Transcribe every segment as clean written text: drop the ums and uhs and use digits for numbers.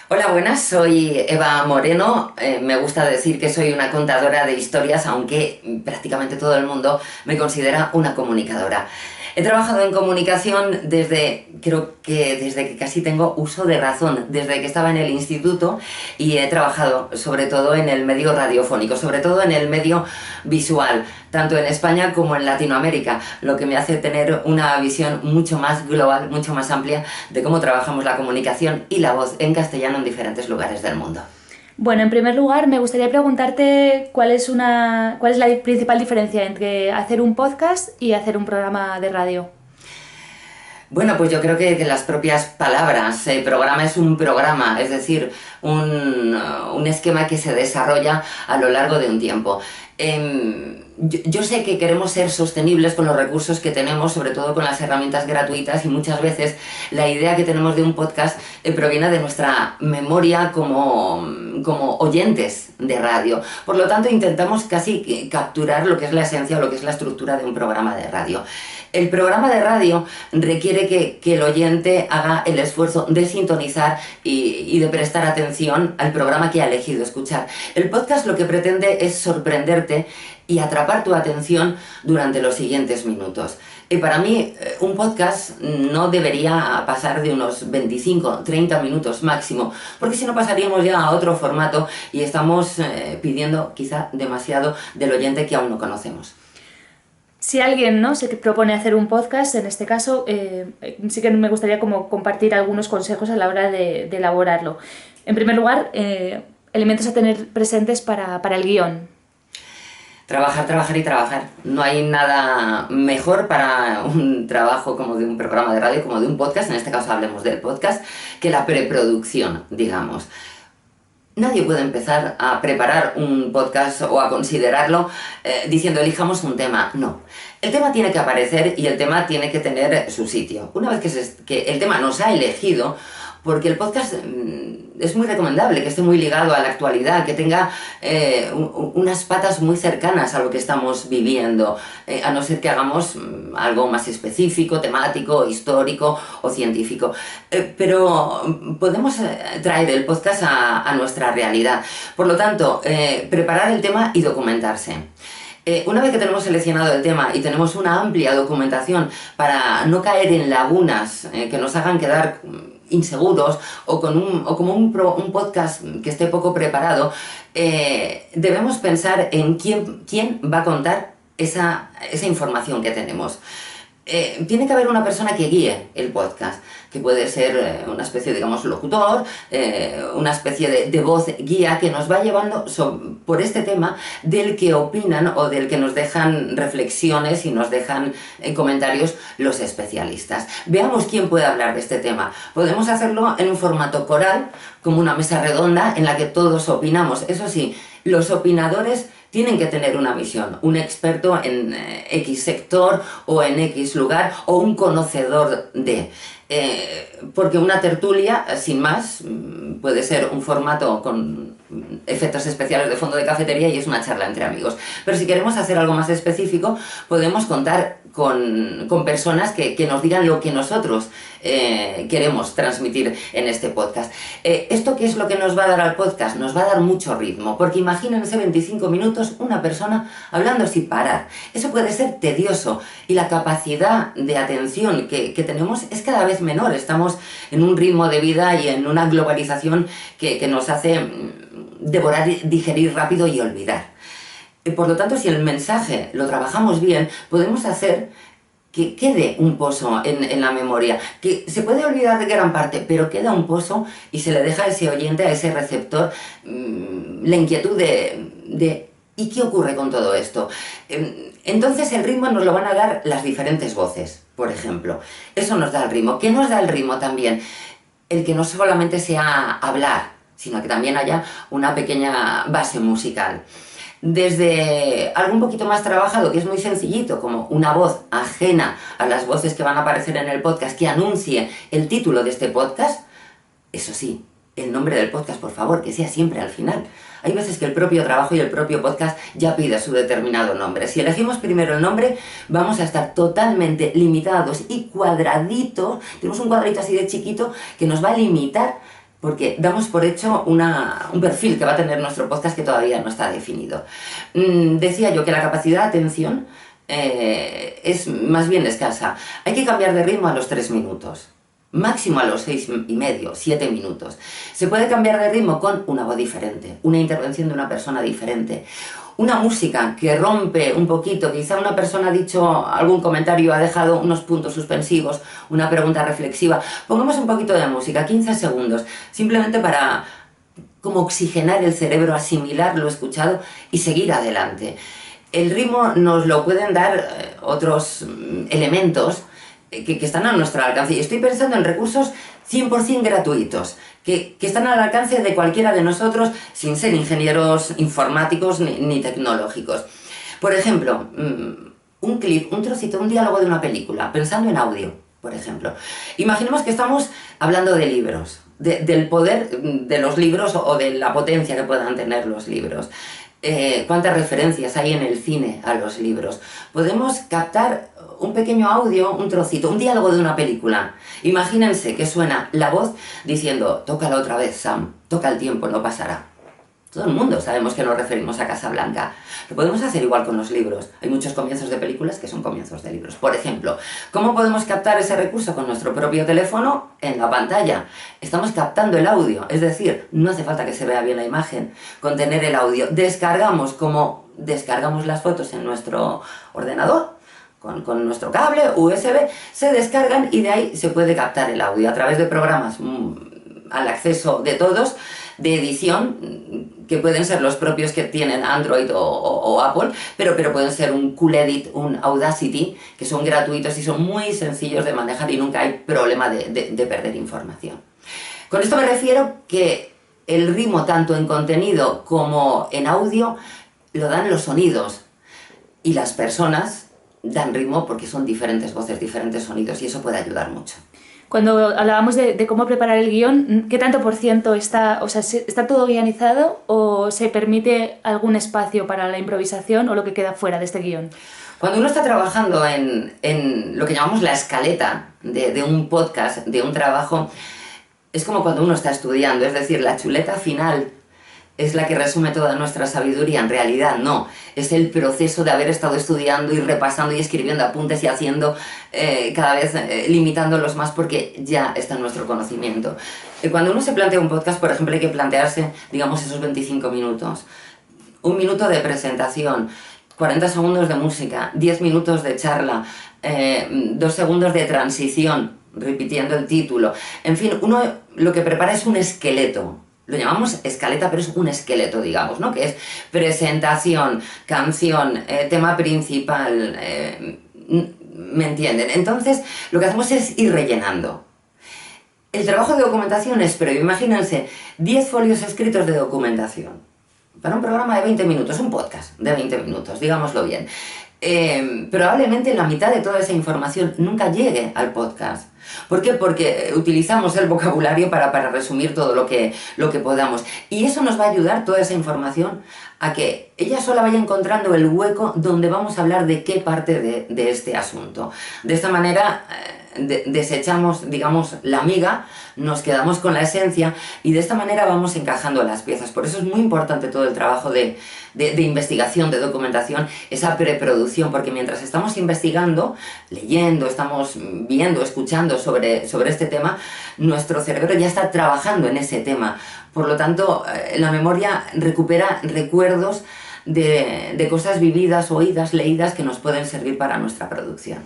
Hola, buenas, soy Eva Moreno. Me gusta decir que soy una contadora de historias, aunque prácticamente todo el mundo me considera una comunicadora. He trabajado en comunicación creo que desde que casi tengo uso de razón, desde que estaba en el instituto, y he trabajado sobre todo en el medio radiofónico, sobre todo en el medio visual, tanto en España como en Latinoamérica, lo que me hace tener una visión mucho más global, mucho más amplia de cómo trabajamos la comunicación y la voz en castellano en diferentes lugares del mundo. Bueno, en primer lugar, me gustaría preguntarte cuál es la principal diferencia entre hacer un podcast y hacer un programa de radio. Bueno, pues yo creo que las propias palabras, programa es un programa, es decir, un esquema que se desarrolla a lo largo de un tiempo. Yo sé que queremos ser sostenibles con los recursos que tenemos, sobre todo con las herramientas gratuitas, y muchas veces la idea que tenemos de un podcast proviene de nuestra memoria como oyentes de radio. Por lo tanto, intentamos casi capturar lo que es la esencia o lo que es la estructura de un programa de radio. El programa de radio requiere que el oyente haga el esfuerzo de sintonizar y de prestar atención al programa que ha elegido escuchar. El podcast lo que pretende es sorprenderte y atrapar tu atención durante los siguientes minutos. Y para mí, un podcast no debería pasar de unos 25-30 minutos máximo, porque si no pasaríamos ya a otro formato y estamos pidiendo quizá demasiado del oyente que aún no conocemos. Si alguien, ¿no?, se propone hacer un podcast, en este caso, sí que me gustaría como compartir algunos consejos a la hora de elaborarlo. En primer lugar, elementos a tener presentes para el guión. Trabajar, trabajar y trabajar. No hay nada mejor para un trabajo como de un programa de radio, como de un podcast, en este caso hablemos del podcast, que la preproducción, digamos. Nadie puede empezar a preparar un podcast o a considerarlo diciendo elijamos un tema. No. El tema tiene que aparecer y el tema tiene que tener su sitio. Una vez que el tema nos ha elegido, porque el podcast es muy recomendable que esté muy ligado a la actualidad, que tenga unas patas muy cercanas a lo que estamos viviendo, a no ser que hagamos algo más específico, temático, histórico o científico. Pero podemos traer el podcast a nuestra realidad. Por lo tanto, preparar el tema y documentarse. Una vez que tenemos seleccionado el tema y tenemos una amplia documentación para no caer en lagunas que nos hagan quedar inseguros o como un podcast que esté poco preparado, debemos pensar en quién va a contar esa información que tenemos. Tiene que haber una persona que guíe el podcast, que puede ser una especie, digamos, locutor, una especie de voz guía que nos va llevando por este tema del que opinan o del que nos dejan reflexiones y nos dejan comentarios los especialistas. Veamos quién puede hablar de este tema. Podemos hacerlo en un formato coral, como una mesa redonda en la que todos opinamos. Eso sí, los opinadores tienen que tener una visión, un experto en X sector o en X lugar o un conocedor de... porque una tertulia, sin más, puede ser un formato con efectos especiales de fondo de cafetería y es una charla entre amigos. Pero si queremos hacer algo más específico, podemos contar con personas que nos digan lo que nosotros queremos transmitir en este podcast. ¿Esto qué es lo que nos va a dar al podcast? Nos va a dar mucho ritmo, porque imagínense 25 minutos una persona hablando sin parar. Eso puede ser tedioso y la capacidad de atención que tenemos es cada vez menor. Estamos en un ritmo de vida y en una globalización que nos hace devorar, digerir rápido y olvidar. Por lo tanto, si el mensaje lo trabajamos bien, podemos hacer que quede un pozo en la memoria, que se puede olvidar de gran parte, pero queda un pozo y se le deja a ese oyente, a ese receptor, la inquietud de ¿y qué ocurre con todo esto? Entonces el ritmo nos lo van a dar las diferentes voces, por ejemplo. Eso nos da el ritmo. ¿Qué nos da el ritmo también? El que no solamente sea hablar, sino que también haya una pequeña base musical. Desde algo un poquito más trabajado, que es muy sencillito, como una voz ajena a las voces que van a aparecer en el podcast, que anuncie el título de este podcast. Eso sí, el nombre del podcast, por favor, que sea siempre al final. Hay veces que el propio trabajo y el propio podcast ya pide su determinado nombre. Si elegimos primero el nombre, vamos a estar totalmente limitados y cuadraditos. Tenemos un cuadradito así de chiquito que nos va a limitar porque damos por hecho un perfil que va a tener nuestro podcast que todavía no está definido. Decía yo que la capacidad de atención es más bien escasa. Hay que cambiar de ritmo a los 3 minutos. Máximo a los 6 y medio, 7 minutos. Se puede cambiar de ritmo con una voz diferente, una intervención de una persona diferente, una música que rompe un poquito, quizá una persona ha dicho algún comentario, ha dejado unos puntos suspensivos, una pregunta reflexiva. Pongamos un poquito de música, 15 segundos, simplemente para como oxigenar el cerebro, asimilar lo escuchado y seguir adelante. El ritmo nos lo pueden dar otros elementos que están a nuestro alcance. Y estoy pensando en recursos 100% gratuitos, que están al alcance de cualquiera de nosotros sin ser ingenieros informáticos ni tecnológicos. Por ejemplo, un clip, un trocito, un diálogo de una película, pensando en audio, por ejemplo. Imaginemos que estamos hablando de libros, del poder de los libros o de la potencia que puedan tener los libros. Cuántas referencias hay en el cine a los libros. Podemos captar un pequeño audio, un trocito, un diálogo de una película. Imagínense que suena la voz diciendo: tócala otra vez, Sam, toca el tiempo, no pasará. Todo el mundo sabemos que nos referimos a Casablanca. Lo podemos hacer igual con los libros. Hay muchos comienzos de películas que son comienzos de libros. Por ejemplo, ¿cómo podemos captar ese recurso con nuestro propio teléfono en la pantalla? Estamos captando el audio, es decir, no hace falta que se vea bien la imagen, con tener el audio. Descargamos como descargamos las fotos en nuestro ordenador, con nuestro cable USB, se descargan y de ahí se puede captar el audio a través de programas al acceso de todos, de edición, que pueden ser los propios que tienen Android o Apple, pero pueden ser un Cool Edit, un Audacity, que son gratuitos y son muy sencillos de manejar y nunca hay problema de perder información. Con esto me refiero que el ritmo, tanto en contenido como en audio, lo dan los sonidos, y las personas dan ritmo porque son diferentes voces, diferentes sonidos, y eso puede ayudar mucho. Cuando hablábamos de cómo preparar el guión, ¿qué tanto por ciento está, o sea, está todo guionizado o se permite algún espacio para la improvisación o lo que queda fuera de este guión? Cuando uno está trabajando en lo que llamamos la escaleta de un podcast, de un trabajo, es como cuando uno está estudiando, es decir, la chuleta final es la que resume toda nuestra sabiduría. En realidad no, es el proceso de haber estado estudiando y repasando y escribiendo apuntes y haciendo cada vez limitándolos más porque ya está en nuestro conocimiento. Cuando uno se plantea un podcast, por ejemplo, hay que plantearse, digamos, esos 25 minutos. 1 minuto de presentación, 40 segundos de música, 10 minutos de charla, 2 segundos de transición, repitiendo el título. En fin, uno lo que prepara es un esqueleto. Lo llamamos escaleta, pero es un esqueleto, digamos, ¿no? Que es presentación, canción, tema principal, ¿me entienden? Entonces, lo que hacemos es ir rellenando. El trabajo de documentación es previo. Imagínense 10 folios escritos de documentación para un programa de 20 minutos, un podcast de 20 minutos, digámoslo bien. Probablemente la mitad de toda esa información nunca llegue al podcast. ¿Por qué? Porque utilizamos el vocabulario para resumir todo lo que podamos. Y eso nos va a ayudar, toda esa información, a que ella sola vaya encontrando el hueco donde vamos a hablar de qué parte de este asunto. De esta manera desechamos, digamos, la miga, nos quedamos con la esencia y de esta manera vamos encajando las piezas. Por eso es muy importante todo el trabajo de investigación, de documentación, esa preproducción, porque mientras estamos investigando, leyendo, estamos viendo, escuchando sobre este tema, nuestro cerebro ya está trabajando en ese tema. Por lo tanto, la memoria recupera recuerdos de cosas vividas, oídas, leídas que nos pueden servir para nuestra producción.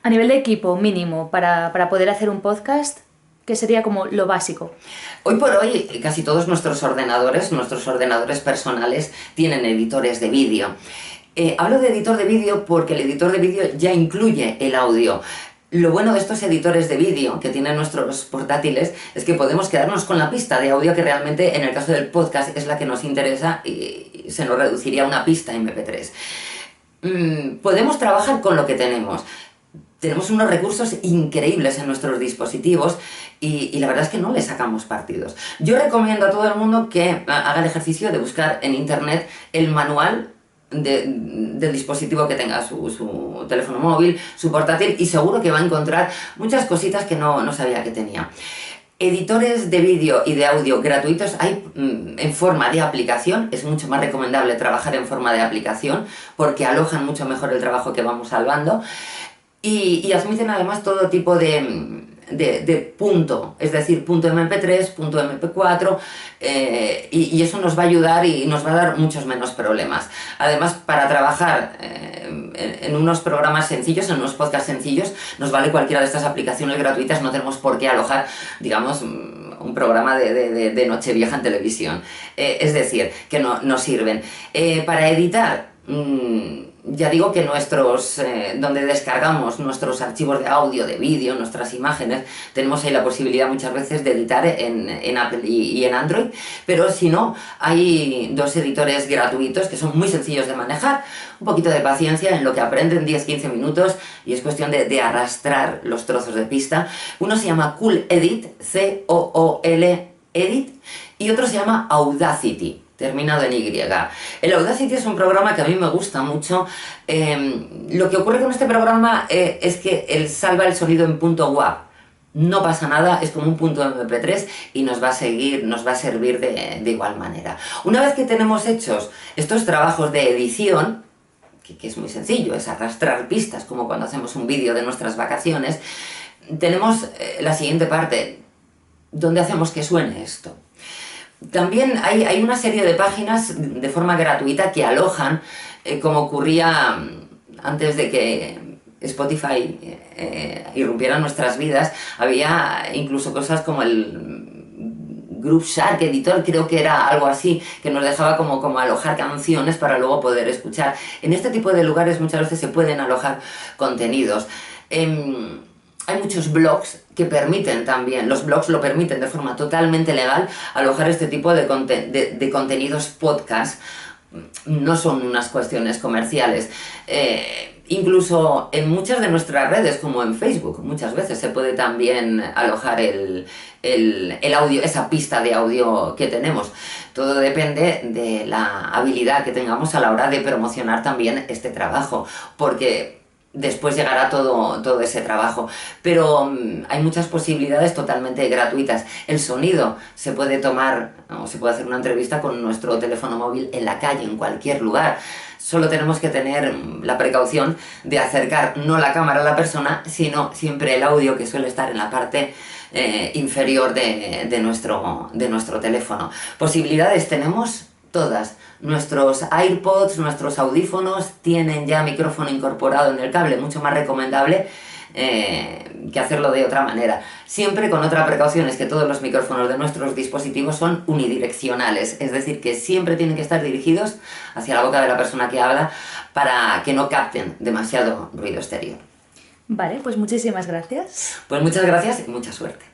A nivel de equipo mínimo para poder hacer un podcast, ¿qué sería como lo básico? Hoy por hoy casi todos nuestros ordenadores personales tienen editores de vídeo. Hablo de editor de vídeo porque el editor de vídeo ya incluye el audio. Lo bueno de estos editores de vídeo que tienen nuestros portátiles es que podemos quedarnos con la pista de audio que realmente en el caso del podcast es la que nos interesa y se nos reduciría a una pista MP3. Podemos trabajar con lo que tenemos. Tenemos unos recursos increíbles en nuestros dispositivos y la verdad es que no le sacamos partidos. Yo recomiendo a todo el mundo que haga el ejercicio de buscar en internet el manual del dispositivo que tenga su teléfono móvil, su portátil, y seguro que va a encontrar muchas cositas que no sabía que tenía. Editores de vídeo y de audio gratuitos hay en forma de aplicación. Es mucho más recomendable trabajar en forma de aplicación porque alojan mucho mejor el trabajo que vamos salvando y admiten además todo tipo de punto, es decir, punto MP3, punto MP4 y eso nos va a ayudar y nos va a dar muchos menos problemas. Además, para trabajar en unos programas sencillos, en unos podcasts sencillos, nos vale cualquiera de estas aplicaciones gratuitas, no tenemos por qué alojar, digamos, un programa de Nochevieja en televisión. Es decir, que no nos sirven. Para editar, ya digo que donde descargamos nuestros archivos de audio, de vídeo, nuestras imágenes, tenemos ahí la posibilidad muchas veces de editar en Apple y en Android, pero si no, hay 2 editores gratuitos que son muy sencillos de manejar, un poquito de paciencia en lo que aprenden 10-15 minutos y es cuestión de arrastrar los trozos de pista. Uno se llama Cool Edit, C-O-O-L Edit, y otro se llama Audacity, terminado en Y. El Audacity es un programa que a mí me gusta mucho. Lo que ocurre con este programa es que él salva el sonido en punto WAV. No pasa nada, es como un punto MP3 y nos va a servir de igual manera. Una vez que tenemos hechos estos trabajos de edición, que es muy sencillo, es arrastrar pistas como cuando hacemos un vídeo de nuestras vacaciones, tenemos la siguiente parte, ¿dónde hacemos que suene esto? También hay una serie de páginas de forma gratuita que alojan, como ocurría antes de que Spotify irrumpiera en nuestras vidas. Había incluso cosas como el Groove Shark Editor, creo que era algo así, que nos dejaba como alojar canciones para luego poder escuchar. En este tipo de lugares muchas veces se pueden alojar contenidos. Hay muchos blogs que permiten también, los blogs lo permiten de forma totalmente legal, alojar este tipo de contenidos podcast. No son unas cuestiones comerciales. Incluso en muchas de nuestras redes, como en Facebook, muchas veces se puede también alojar el audio, esa pista de audio que tenemos. Todo depende de la habilidad que tengamos a la hora de promocionar también este trabajo, porque después llegará todo ese trabajo, pero hay muchas posibilidades totalmente gratuitas. El sonido se puede tomar, o se puede hacer una entrevista con nuestro teléfono móvil en la calle, en cualquier lugar. Solo tenemos que tener la precaución de acercar no la cámara a la persona, sino siempre el audio, que suele estar en la parte inferior de nuestro teléfono. Posibilidades tenemos todas. Nuestros AirPods, nuestros audífonos tienen ya micrófono incorporado en el cable, mucho más recomendable que hacerlo de otra manera. Siempre con otra precaución, es que todos los micrófonos de nuestros dispositivos son unidireccionales, es decir, que siempre tienen que estar dirigidos hacia la boca de la persona que habla para que no capten demasiado ruido exterior. Vale, pues muchísimas gracias. Pues muchas gracias y mucha suerte.